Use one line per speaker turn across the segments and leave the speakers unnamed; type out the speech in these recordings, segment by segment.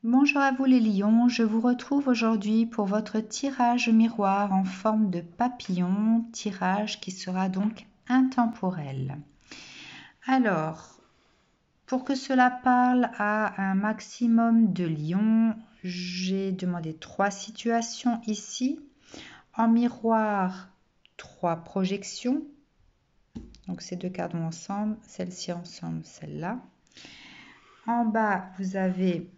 Bonjour à vous les lions, je vous retrouve aujourd'hui pour votre tirage miroir en forme de papillon, tirage qui sera donc intemporel. Alors, pour que cela parle à un maximum de lions, j'ai demandé 3 situations ici. En miroir, 3 projections. Donc ces deux cartes vont ensemble, celle-ci ensemble, celle-là. En bas, vous avez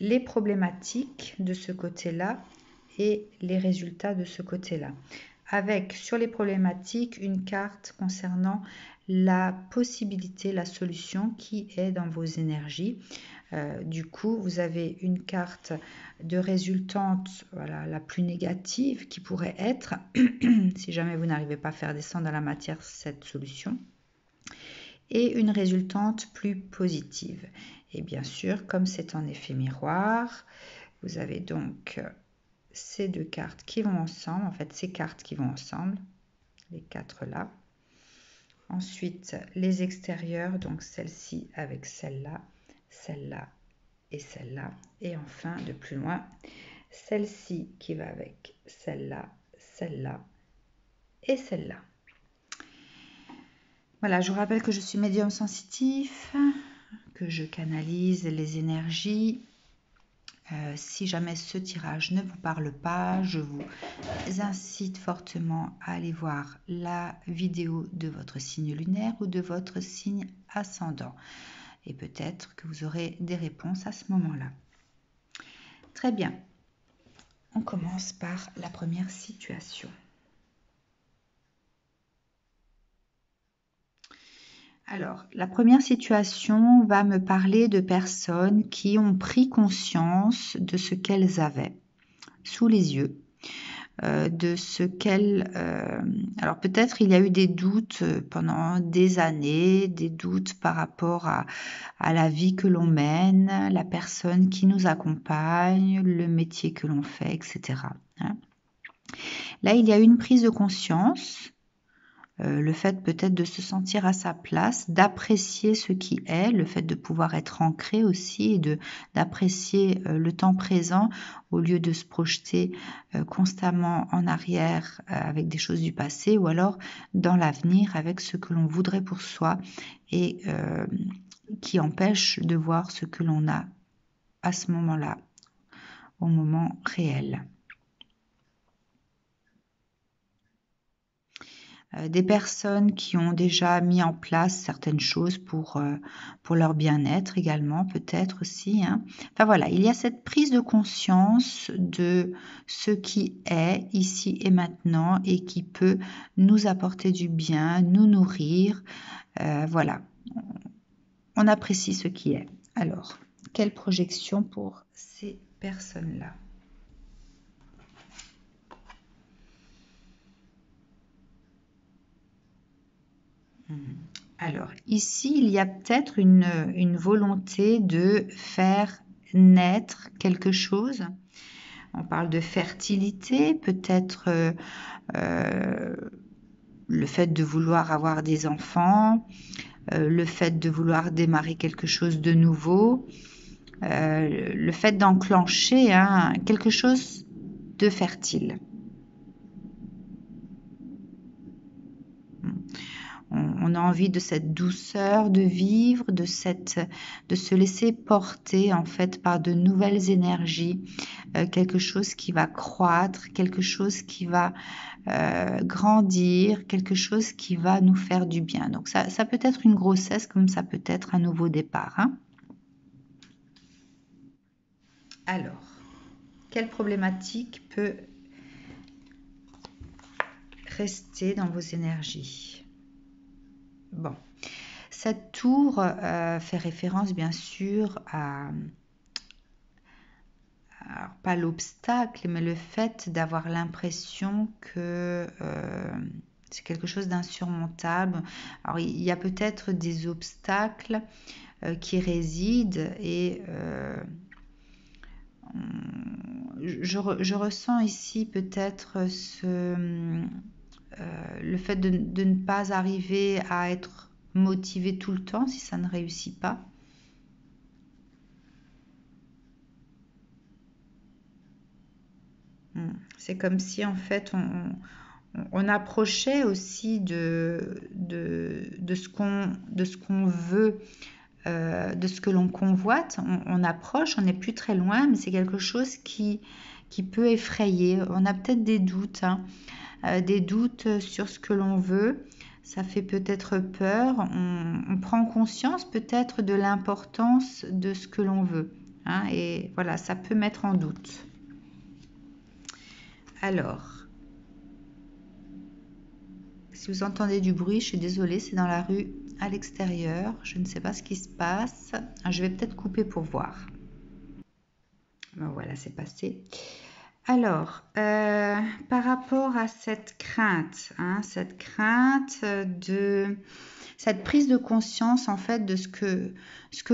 les problématiques de ce côté-là et les résultats de ce côté-là. Avec, sur les problématiques, une carte concernant la possibilité, la solution qui est dans vos énergies. Du coup, vous avez une carte de résultante, voilà, la plus négative qui pourrait être, si jamais vous n'arrivez pas à faire descendre dans la matière cette solution, et une résultante plus positive. Et bien sûr, comme c'est en effet miroir, vous avez donc ces deux cartes qui vont ensemble, en fait ces cartes qui vont ensemble, les 4 là. Ensuite, les extérieurs, donc celle-ci avec celle-là, celle-là et celle-là. Et enfin, de plus loin, celle-ci qui va avec celle-là, celle-là et celle-là. Voilà, je vous rappelle que je suis médium sensitif, que je canalise les énergies. Si jamais ce tirage ne vous parle pas, je vous incite fortement à aller voir la vidéo de votre signe lunaire ou de votre signe ascendant. Et peut-être que vous aurez des réponses à ce moment-là. Très bien. On commence par la première situation. Alors, la première situation va me parler de personnes qui ont pris conscience de ce qu'elles avaient sous les yeux, de ce qu'elles... alors peut-être il y a eu des doutes pendant des années, des doutes par rapport à la vie que l'on mène, la personne qui nous accompagne, le métier que l'on fait, etc. Là, il y a eu une prise de conscience. Le fait peut-être de se sentir à sa place, d'apprécier ce qui est, le fait de pouvoir être ancré aussi et d'apprécier le temps présent au lieu de se projeter constamment en arrière avec des choses du passé ou alors dans l'avenir avec ce que l'on voudrait pour soi et qui empêche de voir ce que l'on a à ce moment-là, au moment réel. Des personnes qui ont déjà mis en place certaines choses pour leur bien-être également, peut-être aussi. Enfin voilà, il y a cette prise de conscience de ce qui est ici et maintenant et qui peut nous apporter du bien, nous nourrir. Voilà, on apprécie ce qui est. Alors, quelle projection pour ces personnes-là ? Alors, ici, il y a peut-être une volonté de faire naître quelque chose. On parle de fertilité, peut-être le fait de vouloir avoir des enfants, le fait de vouloir démarrer quelque chose de nouveau, le fait d'enclencher quelque chose de fertile. On a envie de cette douceur de vivre, de se laisser porter en fait par de nouvelles énergies, quelque chose qui va croître, quelque chose qui va grandir, quelque chose qui va nous faire du bien. Donc ça peut être une grossesse comme ça peut être un nouveau départ. Alors, quelle problématique peut rester dans vos énergies ? Bon. Cette tour fait référence bien sûr à, alors, pas l'obstacle, mais le fait d'avoir l'impression que c'est quelque chose d'insurmontable. Alors il y a peut-être des obstacles qui résident et je ressens ici peut-être le fait de ne pas arriver à être motivé tout le temps si ça ne réussit pas. c'est comme si en fait on approchait aussi de ce qu'on veut, de ce que l'on convoite. On approche, on n'est plus très loin, mais c'est quelque chose qui peut effrayer. On a peut-être des doutes, hein, des doutes sur ce que l'on veut. Ça fait peut-être peur. On prend conscience peut-être de l'importance de ce que l'on veut, hein, et voilà, ça peut mettre en doute. Alors, si vous entendez du bruit, je suis désolée, c'est dans la rue à l'extérieur. Je ne sais pas ce qui se passe. Je vais peut-être couper pour voir. Ben voilà, c'est passé. Alors, par rapport à cette crainte, hein, cette prise de conscience en fait de ce que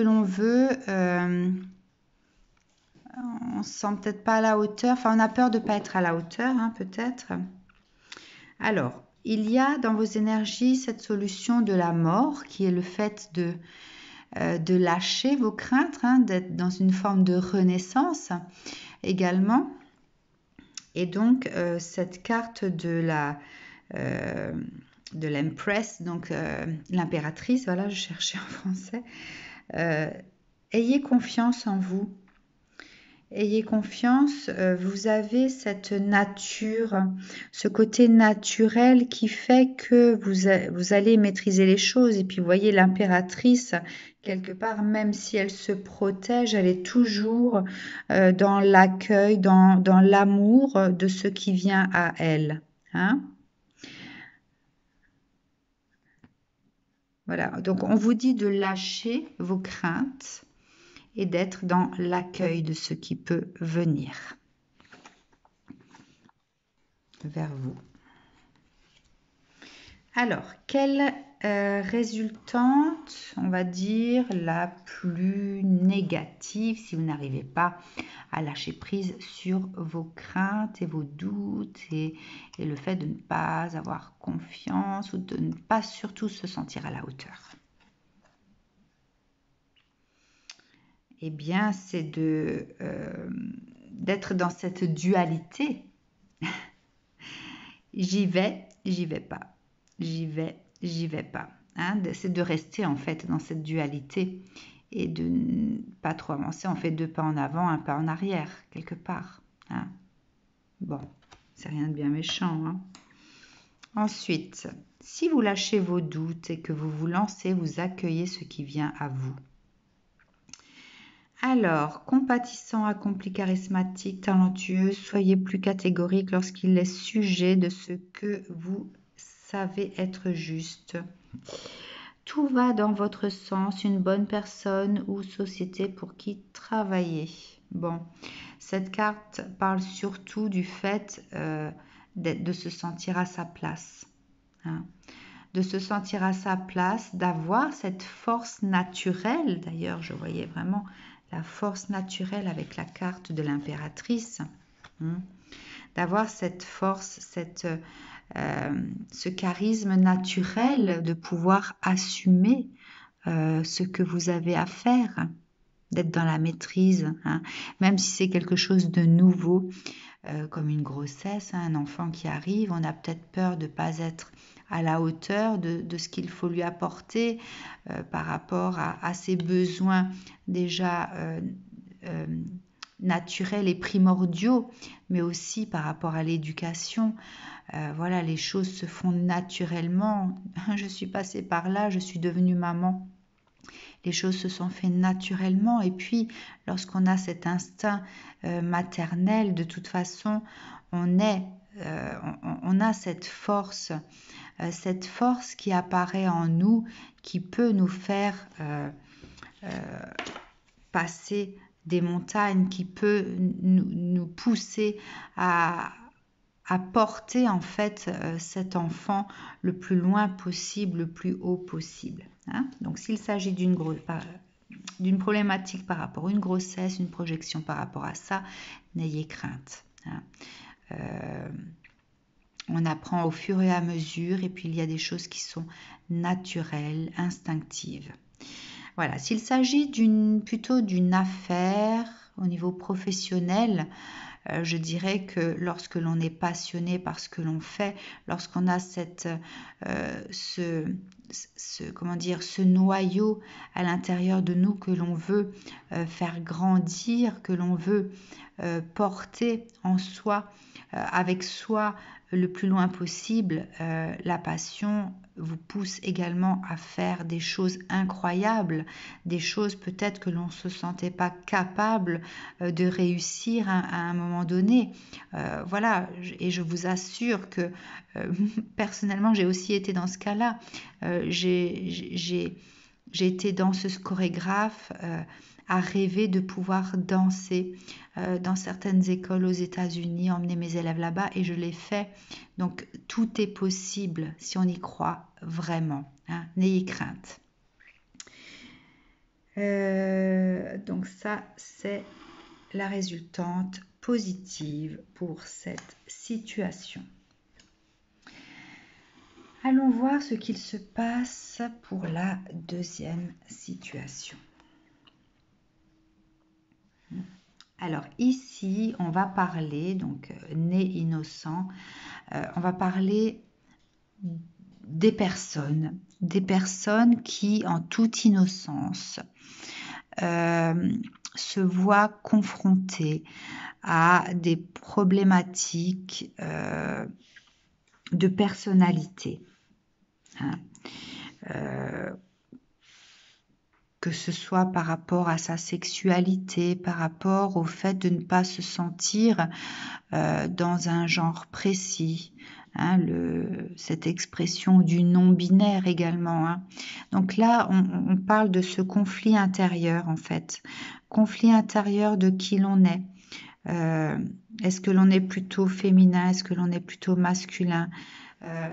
l'on veut, on se sent peut-être pas à la hauteur, enfin on a peur de ne pas être à la hauteur, hein, peut-être. Alors, il y a dans vos énergies cette solution de la mort qui est le fait de lâcher vos craintes, hein, d'être dans une forme de renaissance également. Et donc, cette carte de l'Empress, donc l'impératrice, voilà, je cherchais en français. Ayez confiance en vous. Ayez confiance, vous avez cette nature, ce côté naturel qui fait que vous allez maîtriser les choses. Et puis, vous voyez, l'impératrice, quelque part, même si elle se protège, elle est toujours dans l'accueil, dans l'amour de ce qui vient à elle. Hein? Voilà, donc on vous dit de lâcher vos craintes et d'être dans l'accueil de ce qui peut venir vers vous. Alors, quelle résultante, on va dire, la plus négative si vous n'arrivez pas à lâcher prise sur vos craintes et vos doutes et le fait de ne pas avoir confiance ou de ne pas surtout se sentir à la hauteur? Eh bien, c'est d'être dans cette dualité. J'y vais pas. J'y vais pas. Hein, c'est de rester en fait dans cette dualité et de ne pas trop avancer. On fait 2 pas en avant, 1 pas en arrière, quelque part. Hein. Bon, c'est rien de bien méchant. Hein. Ensuite, si vous lâchez vos doutes et que vous vous lancez, vous accueillez ce qui vient à vous. Alors, compatissant, accompli, charismatique, talentueux, soyez plus catégorique lorsqu'il est sujet de ce que vous savez être juste. Tout va dans votre sens, une bonne personne ou société pour qui travailler. Bon, cette carte parle surtout du fait de se sentir à sa place. Hein. De se sentir à sa place, d'avoir cette force naturelle. D'ailleurs, je voyais vraiment la force naturelle avec la carte de l'impératrice. D'avoir cette force, ce charisme naturel de pouvoir assumer ce que vous avez à faire, d'être dans la maîtrise, hein, même si c'est quelque chose de nouveau, comme une grossesse, hein, un enfant qui arrive, on a peut-être peur de ne pas être à la hauteur de ce qu'il faut lui apporter par rapport à ses besoins déjà naturels et primordiaux, mais aussi par rapport à l'éducation. Voilà, les choses se font naturellement. Je suis passée par là, je suis devenue maman. Les choses se sont faites naturellement. Et puis, lorsqu'on a cet instinct maternel, de toute façon, on a cette force qui apparaît en nous, qui peut nous faire passer des montagnes, qui peut nous pousser à porter en fait cet enfant le plus loin possible, le plus haut possible. Hein. Donc s'il s'agit d'une problématique par rapport à une grossesse, une projection par rapport à ça, n'ayez crainte. Hein. On apprend au fur et à mesure et puis il y a des choses qui sont naturelles, instinctives. Voilà, s'il s'agit plutôt d'une affaire au niveau professionnel, je dirais que lorsque l'on est passionné par ce que l'on fait, lorsqu'on a comment dire, ce noyau à l'intérieur de nous que l'on veut faire grandir, que l'on veut porter en soi, avec soi le plus loin possible, la passion vous pousse également à faire des choses incroyables, des choses peut-être que l'on ne se sentait pas capable de réussir à un moment donné. Voilà, et je vous assure que personnellement, j'ai aussi été dans ce cas-là. J'ai été danseuse chorégraphe à rêver de pouvoir danser dans certaines écoles aux États-Unis, emmener mes élèves là-bas, et je l'ai fait. Donc tout est possible si on y croit vraiment, hein. N'ayez crainte. Donc ça, c'est la résultante positive pour cette situation. Allons voir ce qu'il se passe pour la deuxième situation. Alors ici, on va parler, donc né innocent, on va parler des personnes qui, en toute innocence, se voient confrontées à des problématiques de personnalité. Hein. Que ce soit par rapport à sa sexualité, par rapport au fait de ne pas se sentir dans un genre précis, hein, cette expression du non-binaire également. Hein. Donc là, on parle de ce conflit intérieur en fait, conflit intérieur de qui l'on est. Est-ce que l'on est plutôt féminin? Est-ce que l'on est plutôt masculin?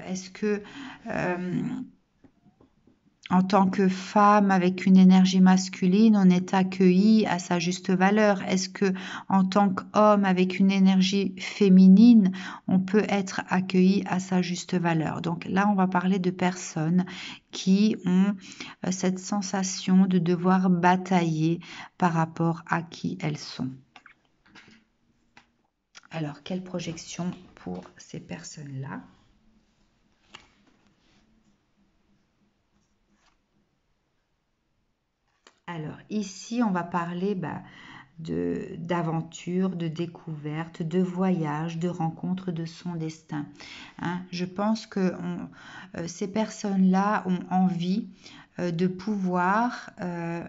Est-ce que en tant que femme avec une énergie masculine, on est accueilli à sa juste valeur? Est-ce que en tant qu'homme avec une énergie féminine, on peut être accueilli à sa juste valeur? Donc là, on va parler de personnes qui ont cette sensation de devoir batailler par rapport à qui elles sont. Alors, quelle projection pour ces personnes-là? Alors ici, on va parler d'aventure, de découverte, de voyage, de rencontre de son destin. Hein. Je pense que ces personnes-là ont envie de pouvoir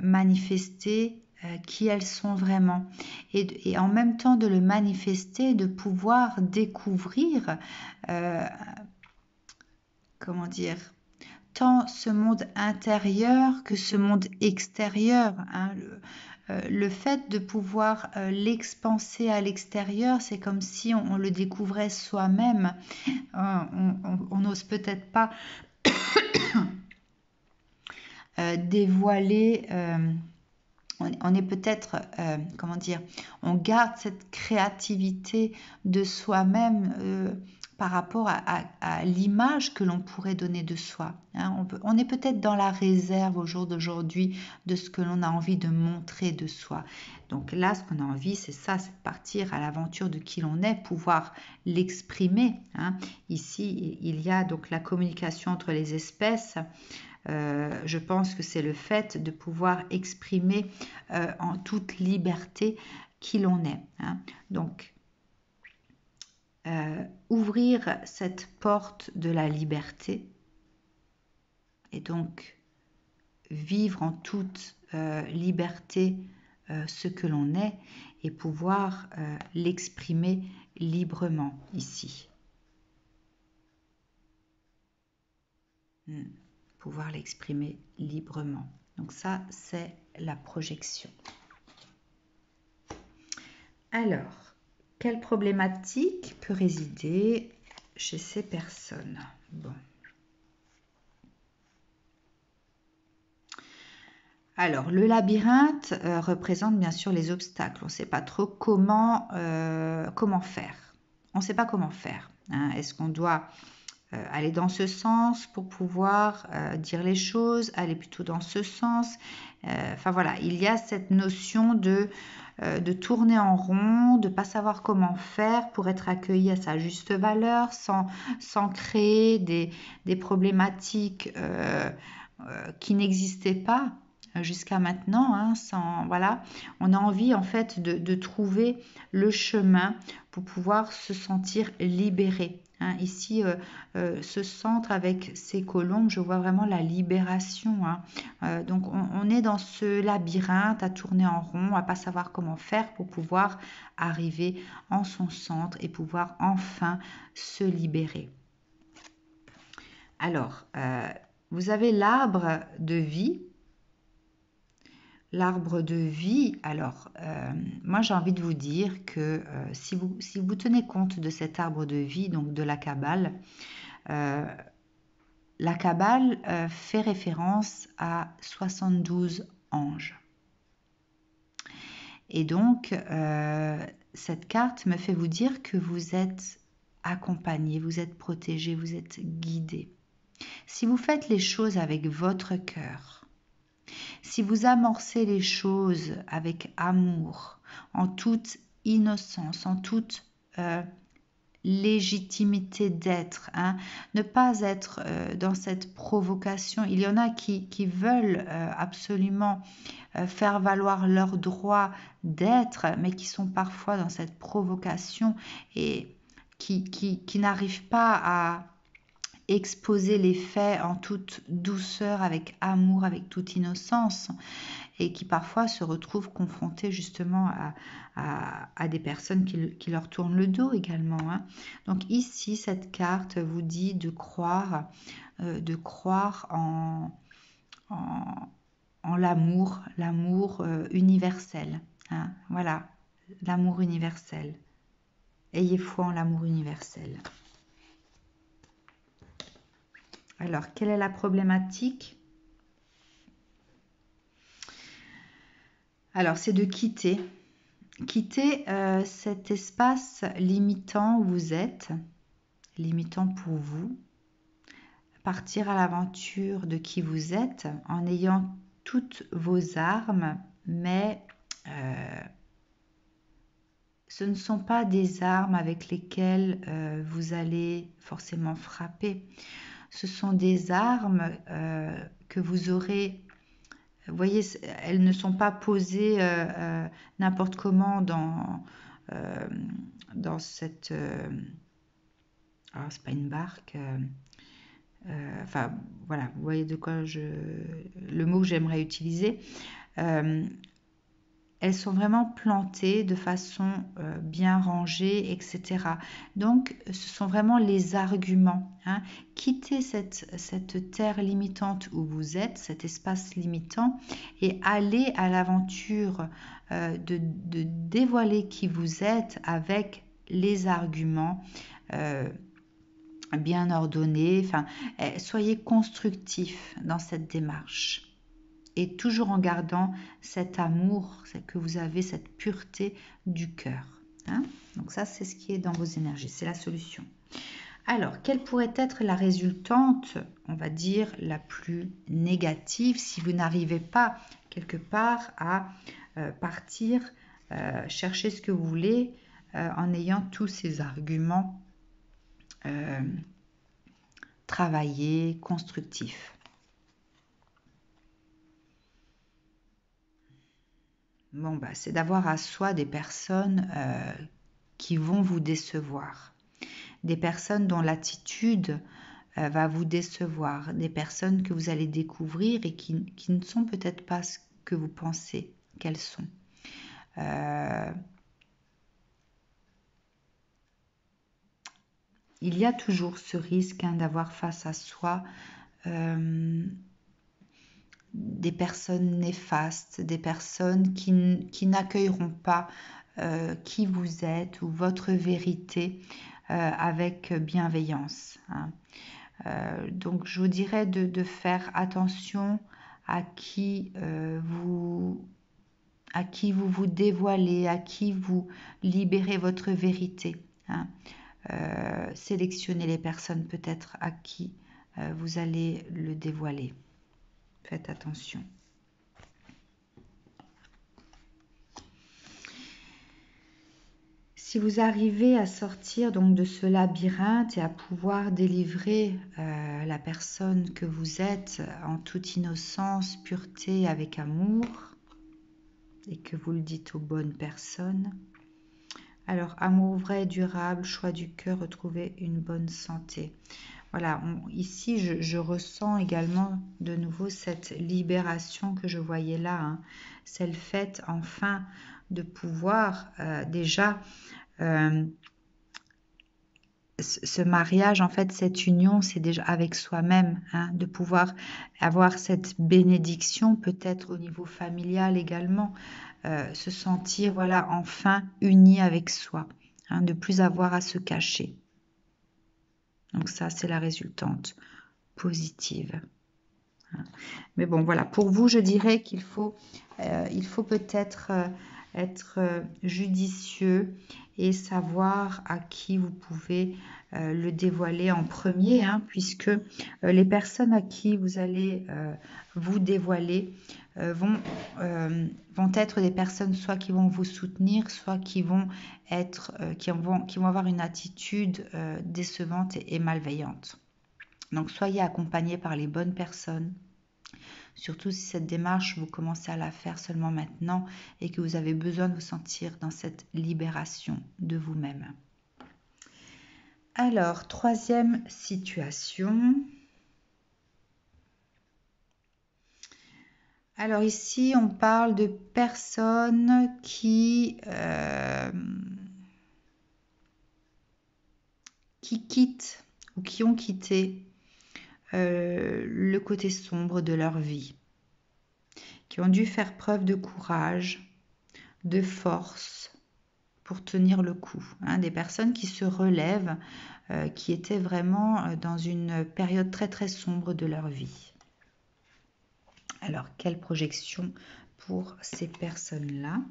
manifester qui elles sont vraiment et en même temps de le manifester, de pouvoir découvrir, comment dire, tant ce monde intérieur que ce monde extérieur. Hein. Le fait de pouvoir l'expanser à l'extérieur, c'est comme si on le découvrait soi-même. On n'ose peut-être pas dévoiler. On est peut-être, comment dire, on garde cette créativité de soi-même par rapport à l'image que l'on pourrait donner de soi. Hein. On est peut-être dans la réserve au jour d'aujourd'hui de ce que l'on a envie de montrer de soi. Donc là, ce qu'on a envie, c'est ça, c'est de partir à l'aventure de qui l'on est, pouvoir l'exprimer. Hein. Ici, il y a donc la communication entre les espèces. Je pense que c'est le fait de pouvoir exprimer en toute liberté qui l'on est. Hein. Donc, ouvrir cette porte de la liberté et donc vivre en toute liberté ce que l'on est et pouvoir l'exprimer librement ici. Pouvoir l'exprimer librement. Donc ça, c'est la projection. Alors, quelle problématique peut résider chez ces personnes? Bon. Alors, le labyrinthe représente bien sûr les obstacles. On ne sait pas trop comment faire. On ne sait pas comment faire. Hein. Est-ce qu'on doit aller dans ce sens pour pouvoir dire les choses, aller plutôt dans ce sens. Enfin voilà, il y a cette notion de tourner en rond, de ne pas savoir comment faire pour être accueilli à sa juste valeur sans créer des problématiques qui n'existaient pas jusqu'à maintenant, hein, voilà, on a envie en fait de trouver le chemin pour pouvoir se sentir libéré. Hein. Ici, ce centre avec ces colombes, je vois vraiment la libération. Hein. Donc, on est dans ce labyrinthe à tourner en rond, à pas savoir comment faire pour pouvoir arriver en son centre et pouvoir enfin se libérer. Alors, vous avez l'arbre de vie. L'arbre de vie, alors, moi j'ai envie de vous dire que si vous tenez compte de cet arbre de vie, donc de la Kabbale fait référence à 72 anges. Et donc, cette carte me fait vous dire que vous êtes accompagné, vous êtes protégé, vous êtes guidé. Si vous faites les choses avec votre cœur, si vous amorcez les choses avec amour, en toute innocence, en toute légitimité d'être, hein, ne pas être dans cette provocation. Il y en a qui veulent absolument faire valoir leur droit d'être, mais qui sont parfois dans cette provocation et qui n'arrivent pas à exposer les faits en toute douceur, avec amour, avec toute innocence, et qui parfois se retrouvent confrontés justement à des personnes qui leur tournent le dos également. Hein. Donc ici, cette carte vous dit de croire en l'amour, l'amour universel. Hein. Voilà, l'amour universel. Ayez foi en l'amour universel. Alors, quelle est la problématique? Alors, c'est de quitter cet espace limitant où vous êtes, limitant pour vous, partir à l'aventure de qui vous êtes en ayant toutes vos armes, mais ce ne sont pas des armes avec lesquelles vous allez forcément frapper. Ce sont des armes que vous aurez, vous voyez, elles ne sont pas posées n'importe comment dans cette... alors, c'est pas une barque. Enfin, voilà, vous voyez de quoi le mot que j'aimerais utiliser. Elles sont vraiment plantées de façon bien rangée, etc. Donc, ce sont vraiment les arguments. Hein. Quittez cette terre limitante où vous êtes, cet espace limitant, et allez à l'aventure de dévoiler qui vous êtes avec les arguments bien ordonnés. Enfin, soyez constructif dans cette démarche. Et toujours en gardant cet amour que vous avez, cette pureté du cœur. Hein. Donc ça, c'est ce qui est dans vos énergies, c'est la solution. Alors, quelle pourrait être la résultante, on va dire, la plus négative si vous n'arrivez pas quelque part à partir chercher ce que vous voulez en ayant tous ces arguments travaillés, constructifs. Bon, bah, c'est d'avoir à soi des personnes qui vont vous décevoir, des personnes dont l'attitude va vous décevoir, des personnes que vous allez découvrir et qui ne sont peut-être pas ce que vous pensez qu'elles sont. Il y a toujours ce risque d'avoir face à soi des personnes néfastes, des personnes qui n'accueilleront pas qui vous êtes ou votre vérité avec bienveillance. Hein. Donc je vous dirais de faire attention à qui vous dévoilez, à qui vous libérez votre vérité. Hein. sélectionnez les personnes peut-être à qui vous allez le dévoiler. Faites attention. Si vous arrivez à sortir donc de ce labyrinthe et à pouvoir délivrer la personne que vous êtes en toute innocence, pureté, avec amour, et que vous le dites aux bonnes personnes, alors amour vrai, durable, choix du cœur, retrouver une bonne santé. Voilà, ici je ressens également de nouveau cette libération que je voyais là, hein. C'est le fait enfin de pouvoir déjà ce mariage, en fait, cette union, c'est déjà avec soi-même, hein, de pouvoir avoir cette bénédiction, peut-être au niveau familial également, se sentir, voilà, enfin uni avec soi, hein, de plus avoir à se cacher. Donc ça, c'est la résultante positive. Mais bon, voilà, pour vous, je dirais qu'il faut peut-être être judicieux et savoir à qui vous pouvez le dévoiler en premier, hein, puisque les personnes à qui vous allez vous dévoiler vont être des personnes soit qui vont vous soutenir, soit qui vont avoir une attitude décevante et malveillante. Donc soyez accompagnés par les bonnes personnes. Surtout si cette démarche, vous commencez à la faire seulement maintenant et que vous avez besoin de vous sentir dans cette libération de vous-même. Alors, troisième situation. Alors ici, on parle de personnes qui quittent ou qui ont quitté le côté sombre de leur vie, qui ont dû faire preuve de courage, de force pour tenir le coup, hein, des personnes qui se relèvent, qui étaient vraiment dans une période très très sombre de leur vie. Alors, quelle projection pour ces personnes-là?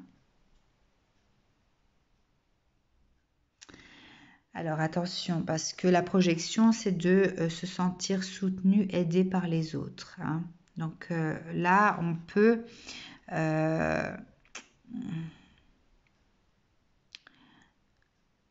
Alors attention, parce que la projection, c'est de se sentir soutenu, aidé par les autres, hein. Donc là, on peut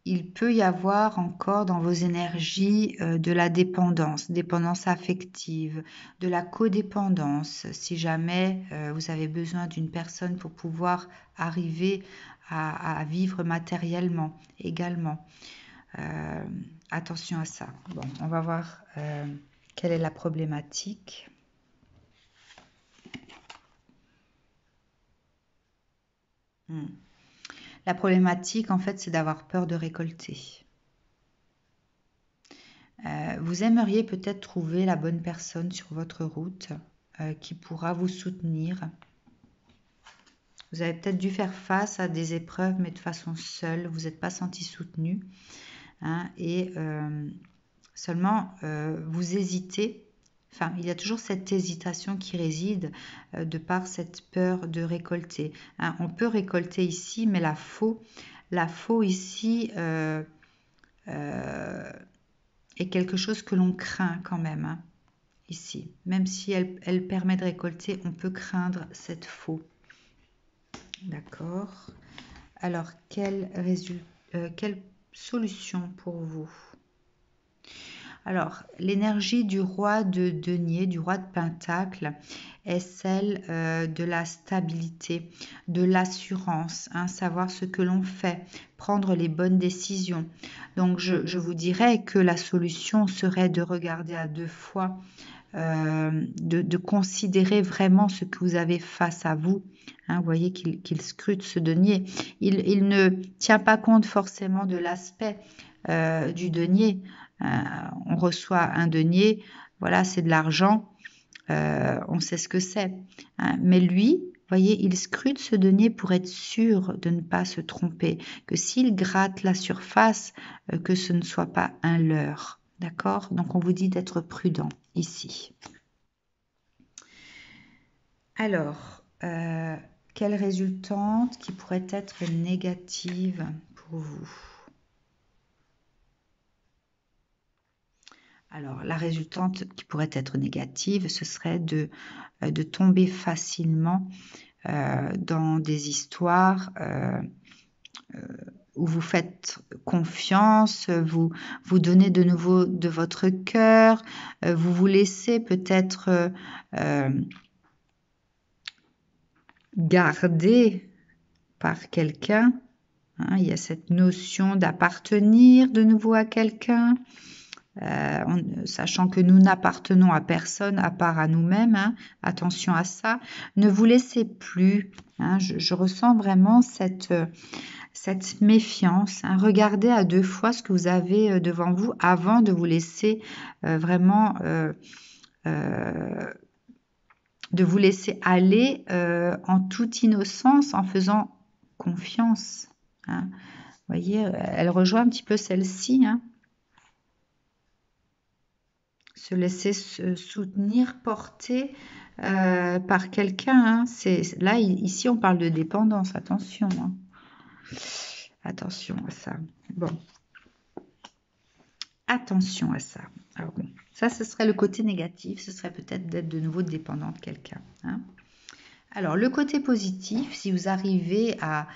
il peut y avoir encore dans vos énergies de la dépendance affective, de la codépendance, si jamais vous avez besoin d'une personne pour pouvoir arriver à vivre matériellement également. Attention à ça. Bon, on va voir quelle est la problématique. La problématique, en fait, c'est d'avoir peur de récolter. Vous aimeriez peut-être trouver la bonne personne sur votre route qui pourra vous soutenir. Vous avez peut-être dû faire face à des épreuves, mais de façon seule. Vous n'êtes pas senti soutenu, hein, et seulement vous hésitez. Enfin, il y a toujours cette hésitation qui réside de par cette peur de récolter, hein. On peut récolter ici, mais la faux ici est quelque chose que l'on craint quand même, hein, ici. Même si elle permet de récolter, on peut craindre cette faux. D'accord. Alors, quelle solution pour vous? Alors, l'énergie du roi de denier, du roi de pentacle, est celle de la stabilité, de l'assurance, hein, savoir ce que l'on fait, prendre les bonnes décisions. Donc, je vous dirais que la solution serait de regarder à deux fois, de considérer vraiment ce que vous avez face à vous. Hein, vous voyez qu'il scrute ce denier. Il ne tient pas compte forcément de l'aspect du denier. On reçoit un denier, voilà, c'est de l'argent, on sait ce que c'est, hein. Mais lui, voyez, il scrute ce denier pour être sûr de ne pas se tromper, que s'il gratte la surface, que ce ne soit pas un leurre. D'accord? Donc on vous dit d'être prudent ici. Alors, quelle résultante qui pourrait être négative pour vous? Alors, la résultante qui pourrait être négative, ce serait de tomber facilement dans des histoires où vous faites confiance, vous donnez de nouveau de votre cœur, vous vous laissez peut-être garder par quelqu'un. Hein, il y a cette notion d'appartenir de nouveau à quelqu'un. Sachant que nous n'appartenons à personne à part à nous-mêmes, hein, attention à ça, ne vous laissez plus, hein, je ressens vraiment cette méfiance, hein, regardez à 2 fois ce que vous avez devant vous avant de vous laisser vraiment de vous laisser aller en toute innocence en faisant confiance, hein. Vous voyez, elle rejoint un petit peu celle-ci, hein. Se laisser soutenir, porter par quelqu'un. Hein. Là, ici, on parle de dépendance. Attention. Hein. Attention à ça. Bon. Attention à ça. Alors bon, ça, ce serait le côté négatif. Ce serait peut-être d'être de nouveau dépendant de quelqu'un. Hein. Alors, le côté positif, si vous arrivez à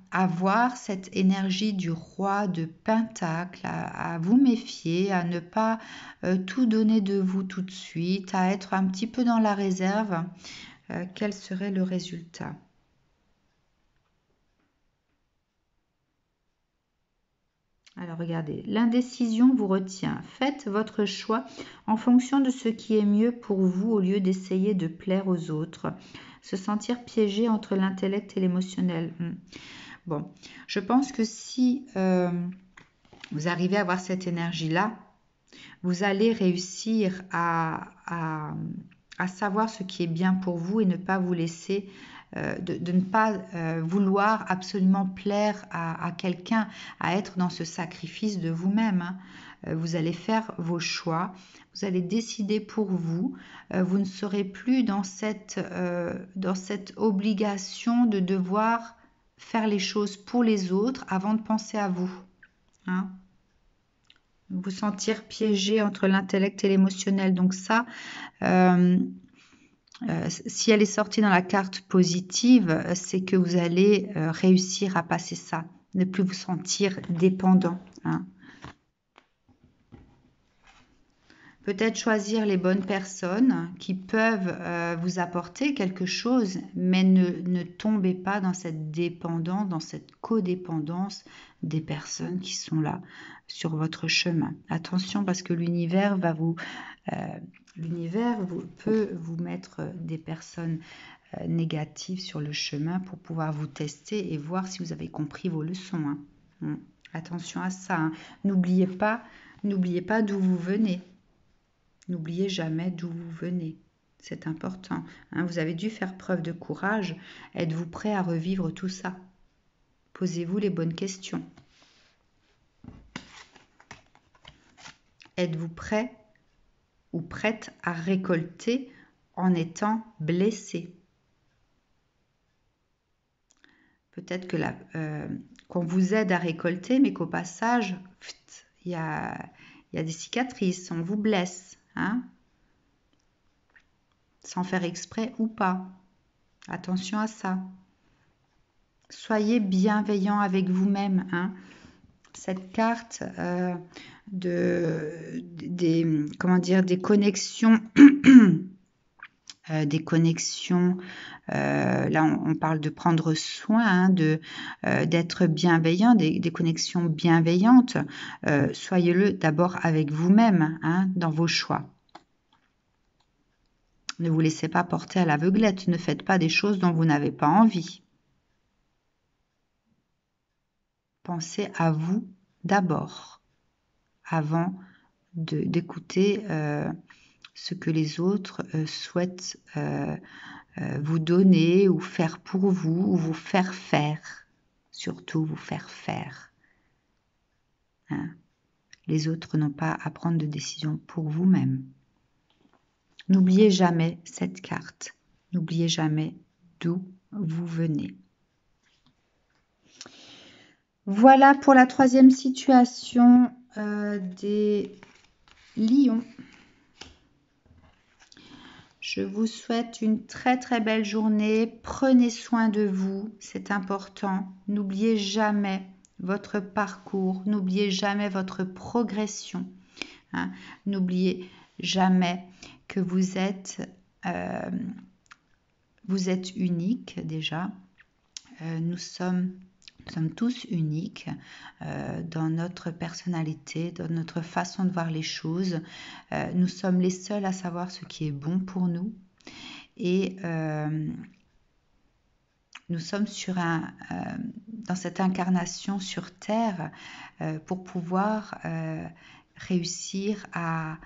avoir cette énergie du roi de Pentacle, à vous méfier, à ne pas tout donner de vous tout de suite, à être un petit peu dans la réserve, quel serait le résultat? Alors regardez, l'indécision vous retient. Faites votre choix en fonction de ce qui est mieux pour vous au lieu d'essayer de plaire aux autres. Se sentir piégé entre l'intellect et l'émotionnel. Bon, je pense que si vous arrivez à avoir cette énergie-là, vous allez réussir à savoir ce qui est bien pour vous et ne pas vous laisser, de ne pas vouloir absolument plaire à quelqu'un, à être dans ce sacrifice de vous-même. Hein. Vous allez faire vos choix, vous allez décider pour vous, vous ne serez plus dans cette obligation de devoir faire les choses pour les autres avant de penser à vous. Hein. Vous sentir piégé entre l'intellect et l'émotionnel. Donc ça, si elle est sortie dans la carte positive, c'est que vous allez réussir à passer ça, ne plus vous sentir dépendant. Hein. Peut-être choisir les bonnes personnes qui peuvent vous apporter quelque chose, mais ne tombez pas dans cette dépendance, dans cette codépendance des personnes qui sont là sur votre chemin. Attention parce que l'univers peut vous mettre des personnes négatives sur le chemin pour pouvoir vous tester et voir si vous avez compris vos leçons. Hein. Attention à ça. Hein. N'oubliez pas d'où vous venez. N'oubliez jamais d'où vous venez. C'est important. Hein, vous avez dû faire preuve de courage. Êtes-vous prêt à revivre tout ça? Posez-vous les bonnes questions. Êtes-vous prêt ou prête à récolter en étant blessé? Peut-être que qu'on vous aide à récolter, mais qu'au passage, il y a des cicatrices, on vous blesse. Hein, sans faire exprès ou pas. Attention à ça. Soyez bienveillant avec vous-même. Hein. Cette carte des connexions, là on parle de prendre soin, hein, d'être bienveillant, des connexions bienveillantes. Soyez-le d'abord avec vous-même, hein, dans vos choix. Ne vous laissez pas porter à l'aveuglette. Ne faites pas des choses dont vous n'avez pas envie. Pensez à vous d'abord, avant d'écouter ce que les autres souhaitent vous donner ou faire pour vous, ou vous faire faire. Surtout vous faire faire. Hein. Les autres n'ont pas à prendre de décision pour vous-même. N'oubliez jamais cette carte. N'oubliez jamais d'où vous venez. Voilà pour la troisième situation des Lion. Je vous souhaite une très très belle journée. Prenez soin de vous, c'est important. N'oubliez jamais votre parcours, n'oubliez jamais votre progression. Hein. N'oubliez jamais que vous êtes unique déjà. Nous sommes tous uniques dans notre personnalité, dans notre façon de voir les choses. Nous sommes les seuls à savoir ce qui est bon pour nous. Et nous sommes dans cette incarnation sur Terre pour pouvoir réussir à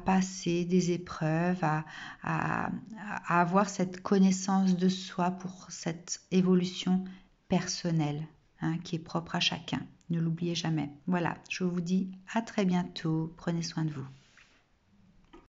passer des épreuves, à avoir cette connaissance de soi pour cette évolution personnelle qui est propre à chacun. Ne l'oubliez jamais. Voilà, je vous dis à très bientôt. Prenez soin de vous.